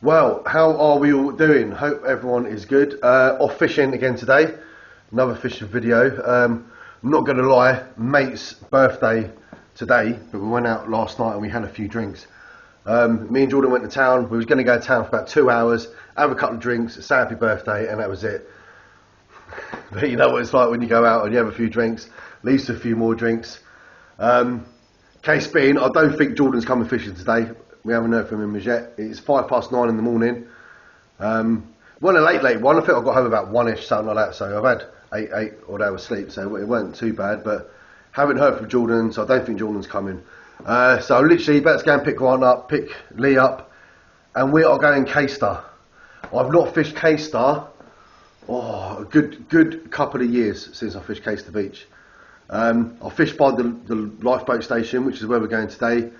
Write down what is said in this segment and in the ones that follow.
Well, how are we all doing? Hope everyone is good. Off fishing again today. Another fishing video. I'm not going to lie, mate's birthday today, but we went out last night and we had a few drinks. Me and Jordan went to town. We was going to go to town for about 2 hours, have a couple of drinks, say happy birthday, and that was it. But you know what it's like when you go out and you have a few drinks, leads to a few more drinks. Case being, I don't think Jordan's coming fishing today. We haven't heard from him as yet. It's 9:05 in the morning. Well, a late one. I think I got home about 1ish, something like that. So I've had eight odd hours sleep, so it wasn't too bad. But haven't heard from Jordan, so I don't think Jordan's coming. So literally about to go and pick Grant up, pick Lee up, and we are going Caister. I've not fished Caister a good couple of years since I fished Caister Beach. I fished by the lifeboat station, which is where we're going today.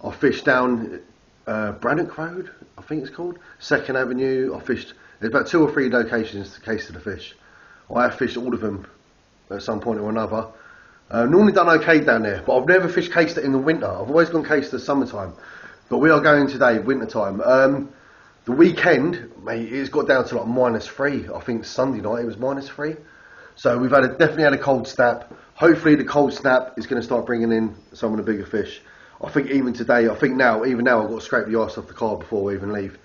I fished down Brannock Road, I think it's called, 2nd Avenue. There's about 2 or 3 locations to Caister to fish. I have fished all of them at some point or another. Normally done okay down there, but I've never fished Caister in the winter. I've always gone Caister summertime, but we are going today, winter time. The weekend, mate, it's got down to like -3. I think Sunday night it was -3. So we've definitely had a cold snap. Hopefully the cold snap is going to start bringing in some of the bigger fish. I think even today, even now I've got to scrape the ice off the car before we even leave.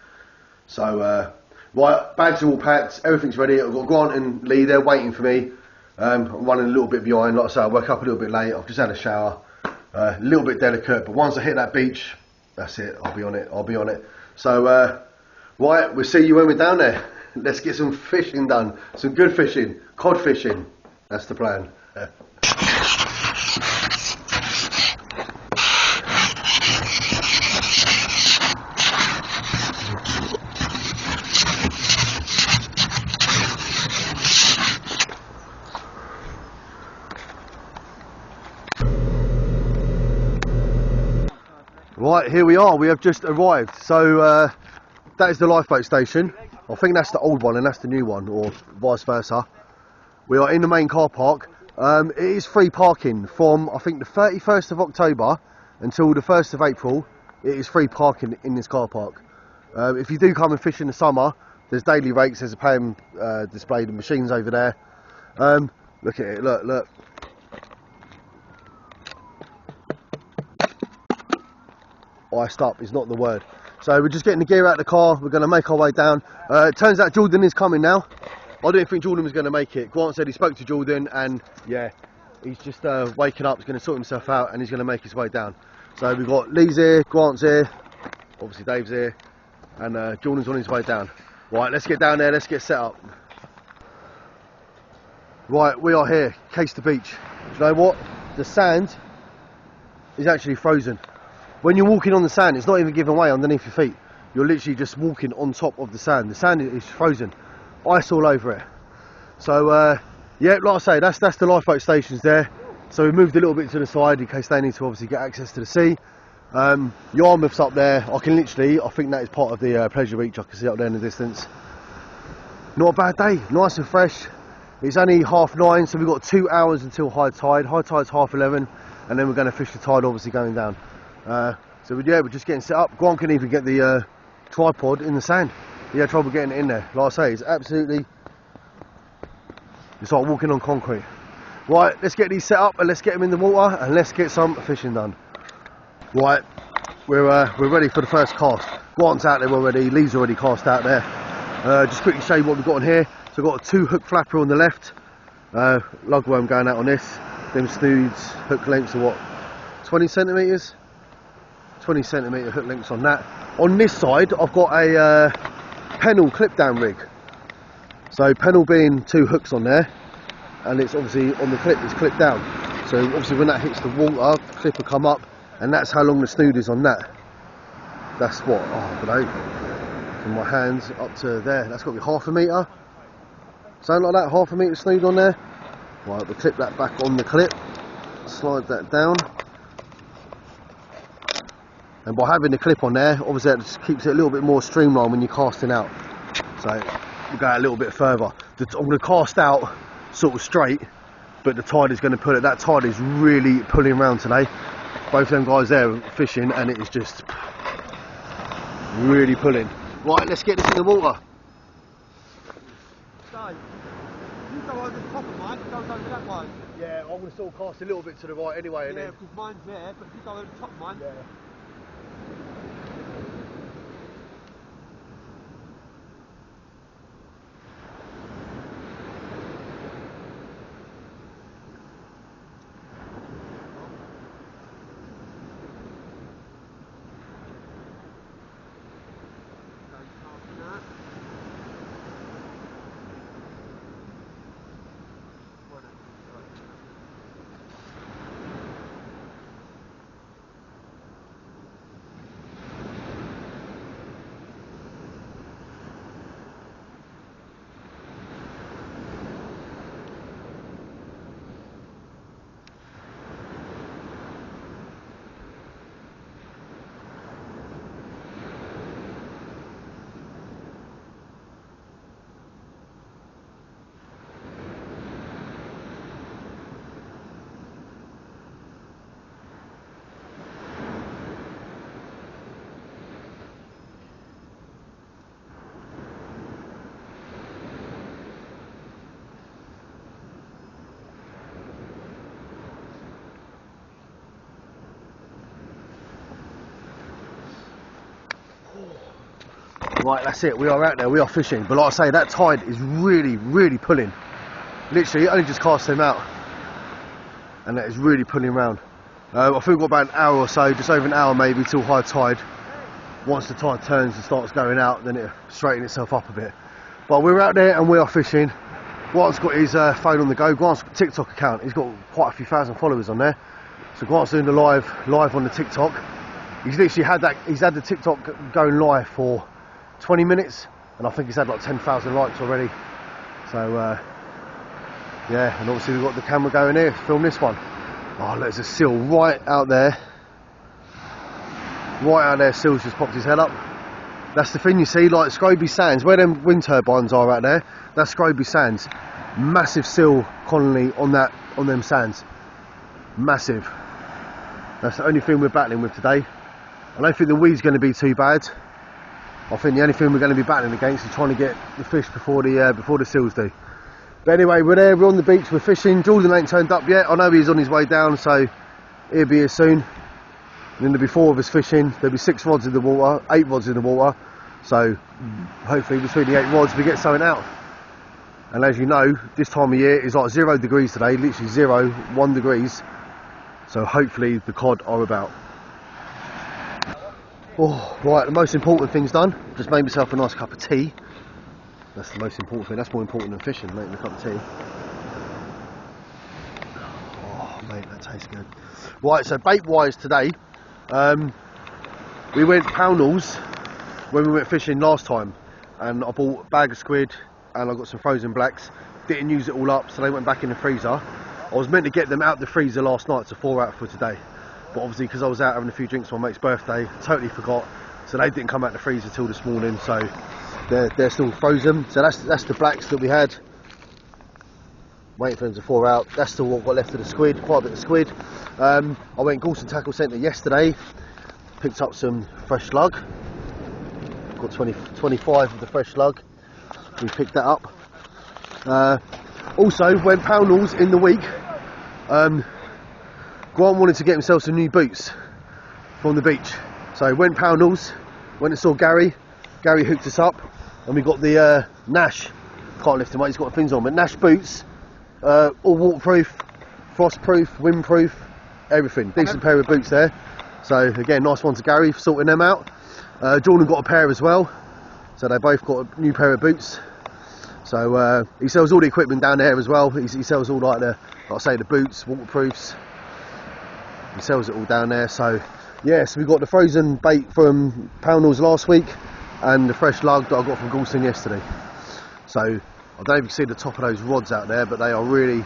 So, right, bags are all packed, everything's ready. I've got Grant and Lee there waiting for me. I'm running a little bit behind. Like I said, I woke up a little bit late. I've just had a shower. A little bit delicate, but once I hit that beach, that's it. I'll be on it. So, right, we'll see you when we're down there. Let's get some fishing done. Some good fishing. Cod fishing. That's the plan. Right, here we are. We have just arrived. So that is the lifeboat station. I think that's the old one and that's the new one, or vice versa. We are in the main car park. It is free parking from, I think, the 31st of October until the 1st of April. It is free parking in this car park. If you do come and fish in the summer, there's daily rates. There's a paying display, the machines over there. Look at it, look. Iced up is not the word. So we're just getting the gear out of the car. We're going to make our way down. It turns out Jordan is coming now. I didn't think Jordan was going to make it. Grant said he spoke to Jordan and yeah, he's just waking up. He's going to sort himself out and he's going to make his way down. So we've got Lee's here, Grant's here, obviously Dave's here, and Jordan's on his way down. Right, let's get down there, let's get set up. Right, we are here, Caister Beach. Do you know what? The sand is actually frozen. When you're walking on the sand, it's not even giving way underneath your feet. You're literally just walking on top of the sand. The sand is frozen. Ice all over it. So, yeah, like I say, that's the lifeboat stations there. So we moved a little bit to the side in case they need to obviously get access to the sea. Yarmouth's up there. I think that is part of the pleasure beach. I can see up there in the distance. Not a bad day, nice and fresh. It's only 9:30, so we've got 2 hours until high tide. High tide's 11:30, and then we're going to fish the tide obviously going down. So yeah, we're just getting set up. Grant can even get the tripod in the sand. He had trouble getting it in there. Like I say, it's like walking on concrete. Right, let's get these set up and let's get them in the water and let's get some fishing done. Right, we're ready for the first cast. Grant's out there already. Lee's already cast out there. Just quickly show you what we've got on here. So we've got a 2 hook flapper on the left. Lugworm going out on this. Them snoods, hook lengths are what? 20 centimetres? 20 centimetre hook lengths on that. On this side, I've got a pennel clip down rig. So pennel being 2 hooks on there, and it's obviously on the clip, it's clipped down. So obviously when that hits the water, the clip will come up, and that's how long the snood is on that. That's what, I don't know, from my hands up to there, that's got to be 1/2 metre. Something like that, 1/2 metre snood on there. Right, we'll clip that back on the clip, slide that down. And by having the clip on there, obviously that just keeps it a little bit more streamlined when you're casting out. So we'll go a little bit further. I'm going to cast out sort of straight, but the tide is going to pull it. That tide is really pulling around today. Both of them guys there are fishing and it is just really pulling. Right, let's get this in the water. So, you go over the top of mine, it goes over that way. Yeah, I'm going to sort of cast a little bit to the right anyway. Yeah, because mine's there, but if you go over the top of mine... Yeah. Right, that's it, we are out there, we are fishing, but like I say, that tide is really pulling. Literally, only just cast him out, and that is really pulling round. I think we've got about an hour or so, just over an hour maybe, till high tide. Once the tide turns and starts going out, then it'll straighten itself up a bit. But we're out there and we are fishing. Grant's got his phone on the go. Grant's got a TikTok account, he's got quite a few thousand followers on there. So Grant's doing the live on the TikTok. He's literally had the TikTok going live for 20 minutes, and I think he's had like 10,000 likes already. So yeah, and obviously we've got the camera going here to film this one. Oh, there's a seal right out there. Right out there, Seal's just popped his head up. That's the thing, you see, like Scroby Sands, where them wind turbines are out there, that's Scroby Sands. Massive seal colony on them sands. Massive. That's the only thing we're battling with today. I don't think the weed's going to be too bad. I think the only thing we're going to be battling against is trying to get the fish before the seals do. But anyway, we're there, we're on the beach, we're fishing. Jordan ain't turned up yet. I know he's on his way down, so he'll be here soon. And then there'll be 4 of us fishing. There'll be 6 rods in the water, 8 rods in the water. So hopefully between the 8 rods we get something out. And as you know, this time of year is like 0 degrees today, literally 0, 1 degrees. So hopefully the cod are about. Oh, right, the most important thing's done. Just made myself a nice cup of tea. That's the most important thing. That's more important than fishing, making a cup of tea. Oh, mate, that tastes good. Right, so bait-wise today, we went poundals when we went fishing last time. And I bought a bag of squid and I got some frozen blacks. Didn't use it all up, so they went back in the freezer. I was meant to get them out the freezer last night to thaw out for today. But obviously, because I was out having a few drinks for my mate's birthday, totally forgot. So they didn't come out the freezer till this morning. So they're still frozen. So that's the blacks that we had. Waiting for them to thaw out. That's still what got left of the squid. Quite a bit of squid. I went Gorson Tackle Centre yesterday. Picked up some fresh slug. Got 25 of the fresh slug. We picked that up. Also went poundals in the week. Grant wanted to get himself some new boots from the beach, so went poundals, went and saw Gary. Gary hooked us up, and we got the Nash. Can't lift him up, he's got the fins on, but Nash boots, all waterproof, frostproof, windproof, everything. Decent pair of boots there. So again, nice one to Gary for sorting them out. Jordan got a pair as well, so they both got a new pair of boots. So he sells all the equipment down there as well. He sells all like I say, the boots, waterproofs. He sells it all down there. So yeah, so we got the frozen bait from Poundals last week and the fresh lug that I got from Gorson yesterday. So I don't know if you can see the top of those rods out there, but they are really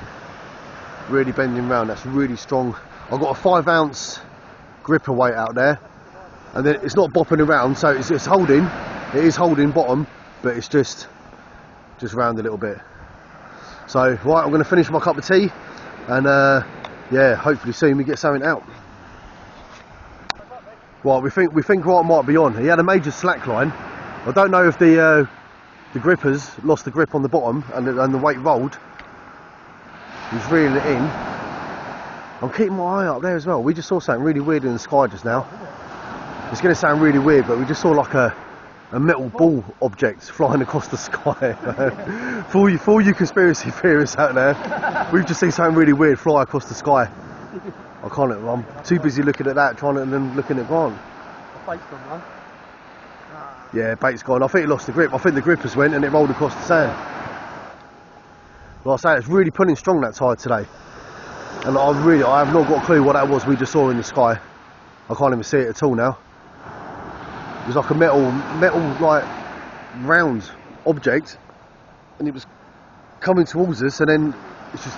bending round. That's really strong. I've got a 5 ounce gripper weight out there, and then it's not bopping around, so it's holding. It is holding bottom, but it's just round a little bit. So right, I'm going to finish my cup of tea, and yeah, hopefully soon we get something out. Right, we think Grant might be on. He had a major slack line, I don't know if the grippers lost the grip on the bottom and the weight rolled. He's reeling it in. I'm keeping my eye up there as well. We just saw something really weird in the sky just now. It's going to sound really weird, but we just saw like a metal ball object flying across the sky. for all you conspiracy theorists out there, we've just seen something really weird fly across the sky. I'm too busy looking at that, and then looking at Grant. Bait's gone, man. Yeah, bait's gone. I think it lost the grip. I think the grippers went and it rolled across the sand. Like I say, it's really pulling strong, that tide today. And I have not got a clue what that was we just saw in the sky. I can't even see it at all now. It was like a metal like round object, and it was coming towards us, and then it's just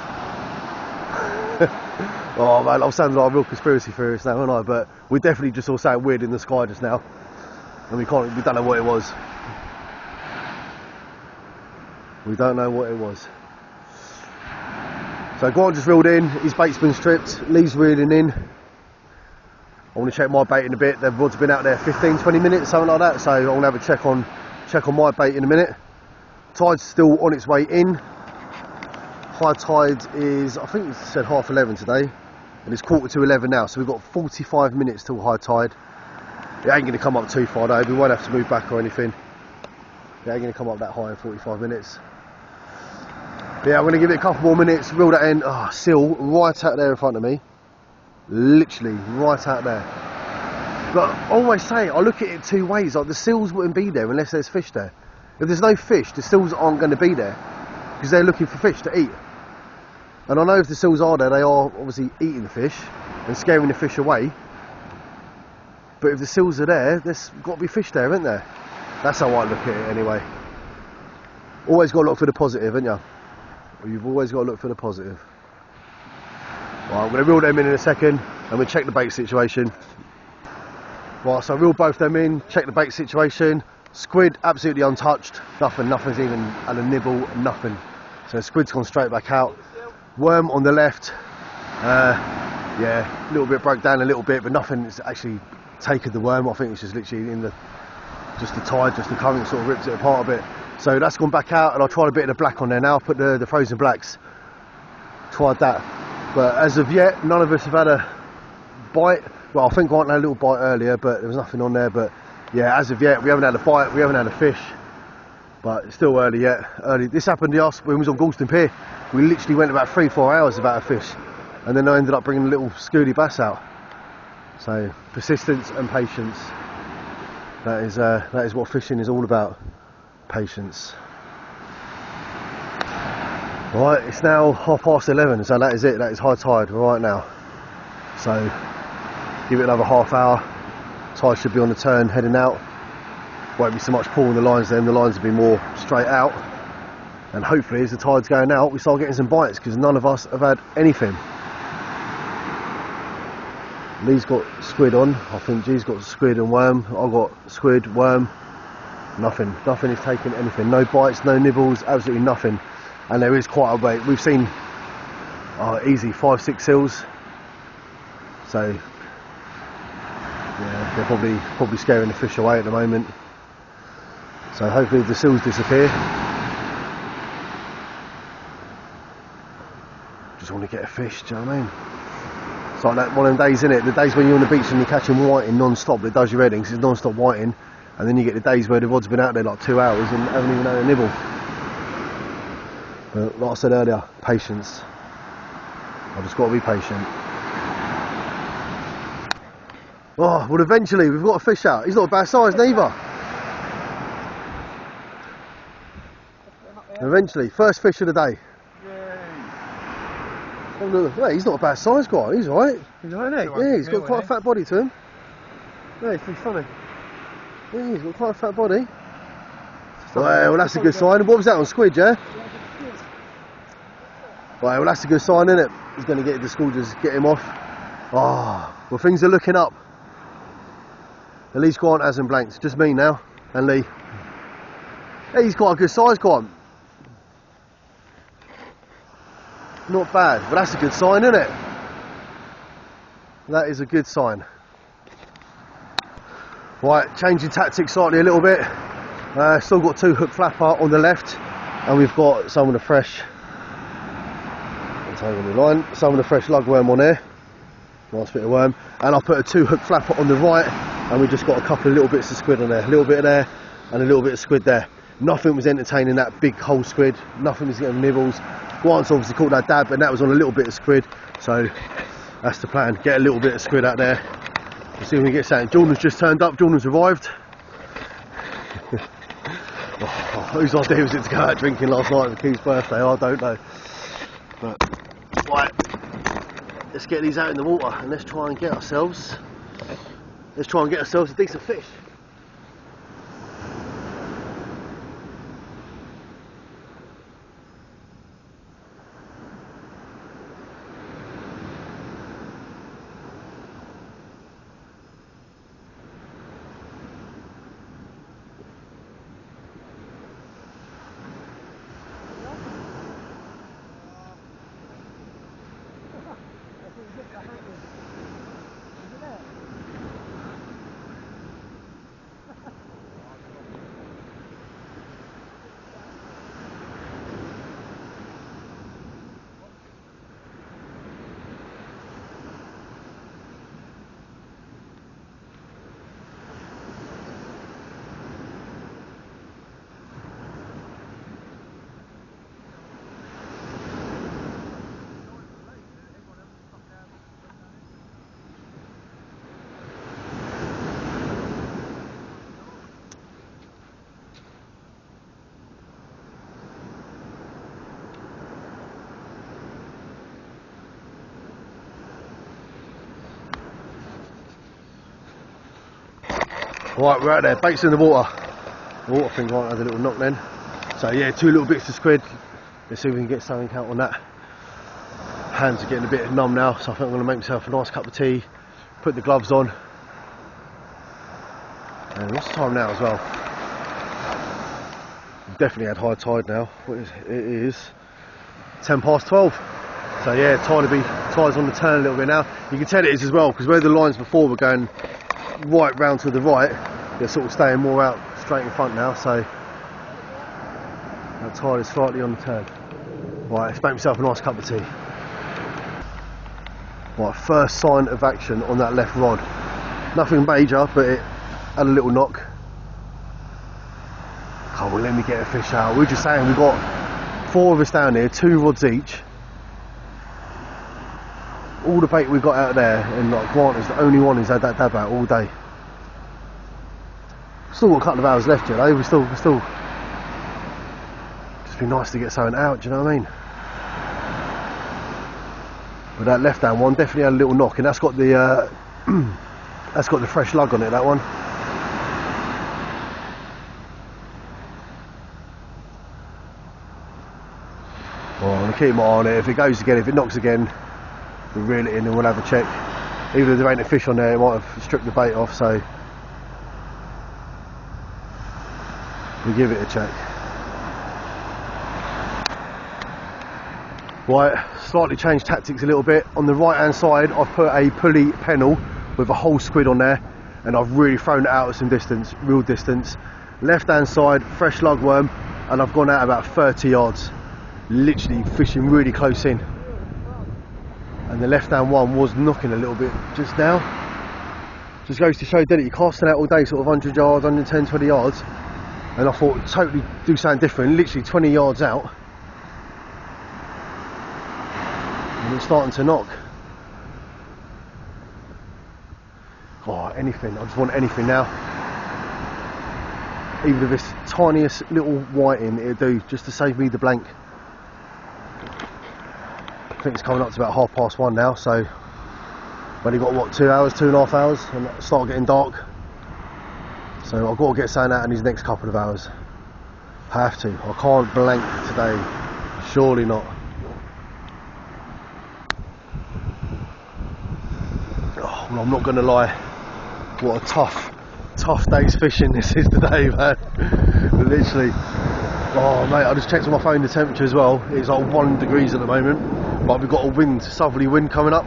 oh man, I'm sounding like a real conspiracy theorist now, aren't I? But we definitely just saw something weird in the sky just now, and we don't know what it was. We don't know what it was. So Grant just reeled in, his bait's been stripped, Lee's reeling in. I want to check my bait in a bit. The rod's been out there 15-20 minutes, something like that, so I want to have a check on my bait in a minute. Tide's still on its way in. High tide is, I think it said 11:30 today, and it's 11:15 now, so we've got 45 minutes till high tide. It ain't going to come up too far though, we won't have to move back or anything. It ain't going to come up that high in 45 minutes. Yeah, I'm going to give it a couple more minutes, reel that in. Oh, seal right out there in front of me. Literally right out there. But I always say, I look at it two ways. Like, the seals wouldn't be there unless there's fish there. If there's no fish, the seals aren't going to be there because they're looking for fish to eat. And I know if the seals are there, they are obviously eating the fish and scaring the fish away. But if the seals are there, there's got to be fish there, isn't there? That's how I look at it anyway. Always got to look for the positive, haven't you? You've always got to look for the positive. Right, I'm going to reel them in a second and we'll check the bait situation. Right, so I reel both them in, check the bait situation. Squid absolutely untouched, nothing's even had a nibble, nothing. So squid's gone straight back out. Worm on the left, yeah, a little bit broke down a little bit, but nothing's actually taken the worm. I think it's just literally in the tide, just the current sort of rips it apart a bit. So that's gone back out, and I tried a bit of the black on there now. I put the frozen blacks, tried that. But as of yet, none of us have had a bite. Well, I think Grant had a little bite earlier, but there was nothing on there. But yeah, as of yet, we haven't had a bite, we haven't had a fish. But it's still early yet. This happened to us when we was on Galston Pier. We literally went about 3-4 hours without a fish. And then I ended up bringing a little scooty bass out. So, persistence and patience. That is what fishing is all about. Patience. Right, it's now 11:30, so that is it. That is high tide right now. So, give it another half hour. Tide should be on the turn, heading out. Won't be so much pulling the lines then, the lines will be more straight out. And hopefully, as the tide's going out, we start getting some bites, because none of us have had anything. Lee's got squid on, I think G's got squid and worm. I've got squid, worm, nothing is taking anything. No bites, no nibbles, absolutely nothing. And there is quite a bait. We've seen easy 5-6 seals. So yeah, they're probably scaring the fish away at the moment. So hopefully the seals disappear. Just want to get a fish, do you know what I mean? It's like that one of them days, innit? The days when you're on the beach and you're catching whiting non-stop, that does your head in, 'cause it's non-stop whiting. And then you get the days where the rod's been out there like 2 hours and haven't even had a nibble. But like I said earlier, patience. I've just got to be patient. Oh, well eventually we've got a fish out. He's not a bad size neither. Eventually, first fish of the day. Oh, look, yeah, he's not a bad size guy, he's alright. He's alright, isn't he? Yeah, he's got quite a fat body to him. Yeah, he's pretty funny. Yeah, he's got quite a fat body. Well, that's a good sign. What was that on squid, yeah? Right, well that's a good sign, isn't it? He's going to get the school, just get him off. Oh, well things are looking up. At least Grant hasn't blanked. Just me now, and Lee. Hey, he's quite a good size, Grant. Not bad, but that's a good sign, isn't it? That is a good sign. Right, changing tactics slightly a little bit. Still got 2 hook flapper on the left, and we've got some of the fresh, some of the fresh lugworm on there. Nice bit of worm. And I put a 2 hook flapper on the right, and we just got a couple of little bits of squid on there. A little bit there, and a little bit of squid there. Nothing was entertaining that big whole squid. Nothing was getting nibbles. Once obviously caught that dab, and that was on a little bit of squid. So that's the plan. Get a little bit of squid out there. We'll see if we can get something. Jordan's just turned up. Jordan's arrived. Whose idea was it to go out drinking last night for Keith's birthday? I don't know. But right, let's get these out in the water and let's try and get ourselves a decent fish. Right, we're out there, bait's in the water. The water thing might have a little knock then. So yeah, 2 little bits of squid. Let's see if we can get something out on that. Hands are getting a bit numb now, so I think I'm going to make myself a nice cup of tea, put the gloves on. And what's the time now as well? Definitely had high tide now. It is 10 past 12. So yeah, tide's on the turn a little bit now. You can tell it is as well, because where the lines before were going right round to the right, they're sort of staying more out straight in front now, so that tide is slightly on the turn. Right, let's make myself a nice cup of tea. Right, first sign of action on that left rod. Nothing major, but it had a little knock. Come on, let me get a fish out. We were just saying, we've got 4 of us down here, 2 rods each. All the bait we've got out there, and like Grant is the only one who's had that dab out all day. Still got a couple of hours left yet, though. We still just be nice to get something out. Do you know what I mean? But that left-hand one definitely had a little knock, and that's got the that's got the fresh lug on it. That one. Well, I'm gonna keep my eye on it. If it goes again, if it knocks again, we'll reel it in and we'll have a check. Even if there ain't a fish on there, it might have stripped the bait off, so we'll give it a check. Right, slightly changed tactics a little bit. On the right hand side, I've put a pulley pennel with a whole squid on there, and I've really thrown it out at some distance, real distance. Left hand side, fresh lugworm, and I've gone out about 30 yards, literally fishing really close in. And the left hand one was knocking a little bit just now. Just goes to show that you're casting out all day, sort of 100 yards, 110, 20 yards. And I thought, totally do something different, literally 20 yards out. And it's starting to knock. Oh, anything, I just want anything now. Even if it's tiniest little whiting, it'll do, just to save me the blank. I think it's coming up to about 1:30 now, so I've only got what, 2 hours, 2.5 hours, and it'll start getting dark. So I've got to get something out in these next couple of hours. I have to. I can't blank today. Surely not. Oh, well, I'm not going to lie. What a tough day's fishing this is today, man. Literally. Oh, mate, I just checked on my phone the temperature as well. It's like 1 degree at the moment. But we've got a southerly wind coming up,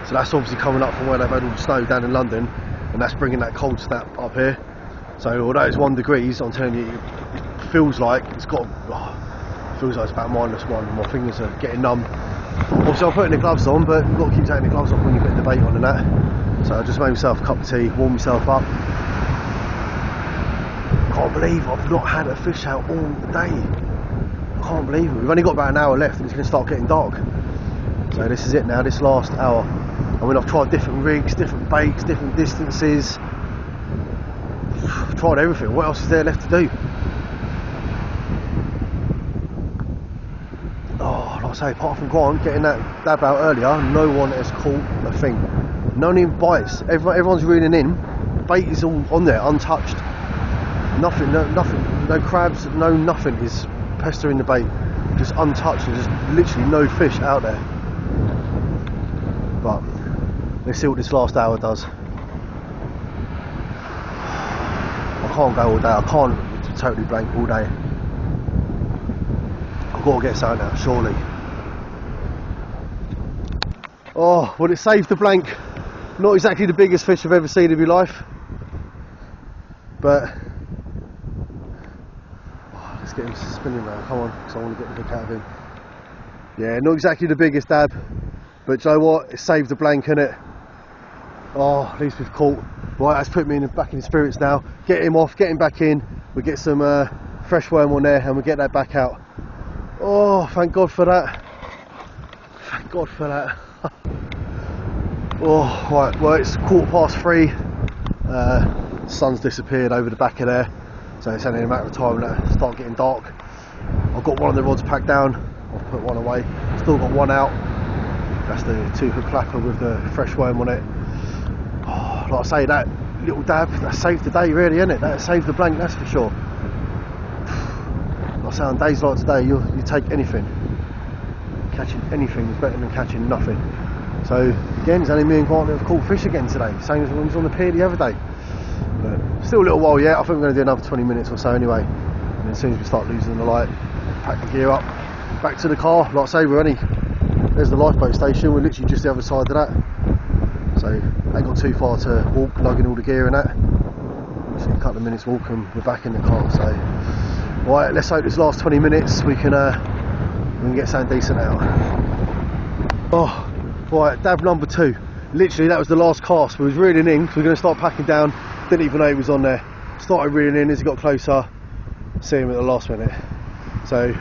so that's obviously coming up from where they've had all the snow down in London, and that's bringing that cold snap up here. So although it's 1 degrees, I'm telling you, it feels like it's got, feels like it's about -1. My fingers are getting numb. Also, I'm putting the gloves on, but you've got to keep taking the gloves off when you put the bait on and that. So I just made myself a cup of tea, warm myself up. Can't believe I've not had a fish out all day. I can't believe it. We've only got about an hour left and it's going to start getting dark. So this is it now, this last hour. I mean, I've tried different rigs, different baits, different distances. I've tried everything. What else is there left to do? Oh, like I say, apart from Grant getting that dab out earlier, no one has caught a thing. No one even bites. Everyone's reeling in. Bait is all on there, untouched. Nothing, no crabs, no nothing is pestering the bait. Just untouched and just literally no fish out there. But let's see what this last hour does. I can't go all day. I can't totally blank all day. I've got to get something out, surely. Oh, well, it saved the blank. Not exactly the biggest fish I've ever seen in my life, but let's get him spinning around. Come on, because I want to get the hook out of him. Yeah, not exactly the biggest dab, but you know what? It saved the blank, innit? Oh, at least we've caught. Right, that's put me back in the spirits now. Get him off, get him back in. We get some fresh worm on there, and we get that back out. Oh, thank God for that. Thank God for that. Oh, right, well, it's 3:15. Sun's disappeared over the back of there, so it's only a matter of time that it'll start getting dark. I've got one of the rods packed down. I've put one away. Still got one out. That's the 2-hook clapper with the fresh worm on it. Oh, like I say, that little dab, that saved the day, really, isn't it? That saved the blank, that's for sure. Like I say, on days like today, you take anything. Catching anything is better than catching nothing. So again, it's only me and Grant that have caught fish again today, same as when we was on the pier the other day. But still a little while yet. I think we're going to do another 20 minutes or so anyway. And as soon as we start losing the light, pack the gear up, back to the car. Like I say, there's the lifeboat station. We're literally just the other side of that. So ain't got too far to walk, lugging all the gear and that. Just a couple of minutes walk and we're back in the car. So right, let's hope this last 20 minutes we can get something decent out. Oh. Right, dab number 2. Literally, that was the last cast. We was reeling in, so we're going to start packing down. Didn't even know he was on there. Started reeling in as he got closer. See him at the last minute. So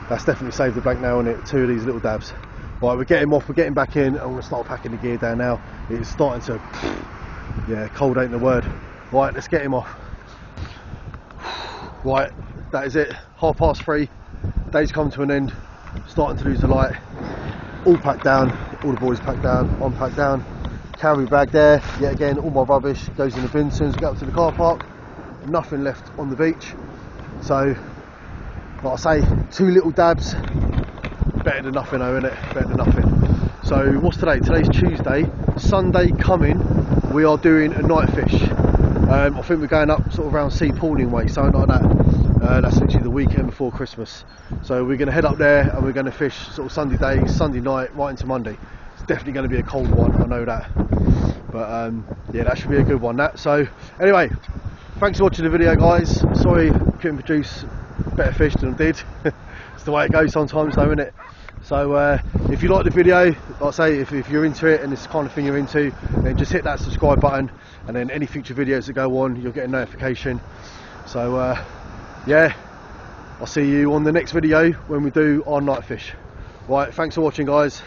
that's definitely saved the blank now, isn't it? 2 of these little dabs. Right, we're getting him off. We're getting back in, and we're going to start packing the gear down now. It's starting to, yeah, cold ain't the word. Right, let's get him off. Right, that is it. 3:30. Day's come to an end. Starting to lose the light. All packed down, all the boys packed down, I'm packed down. Carry bag there, yet again, all my rubbish goes in the bin as soon as we get up to the car park. Nothing left on the beach. So, like I say, 2 little dabs, better than nothing though, innit? Better than nothing. So, what's today? Today's Tuesday. Sunday coming, we are doing a night fish. I think we're going up sort of around Sea Pauling way, something like that. That's literally the weekend before Christmas. So we're going to head up there and we're going to fish sort of Sunday day, Sunday night, right into Monday. It's definitely going to be a cold one, I know that. But yeah, that should be a good one, that. So anyway, thanks for watching the video, guys. Sorry I couldn't produce better fish than I did. It's the way it goes sometimes though, isn't it? So if you like the video, like I say, if you're into it and it's the kind of thing you're into, then just hit that subscribe button, and then any future videos that go on, you'll get a notification. So yeah, I'll see you on the next video when we do our night fish. Right, thanks for watching, guys.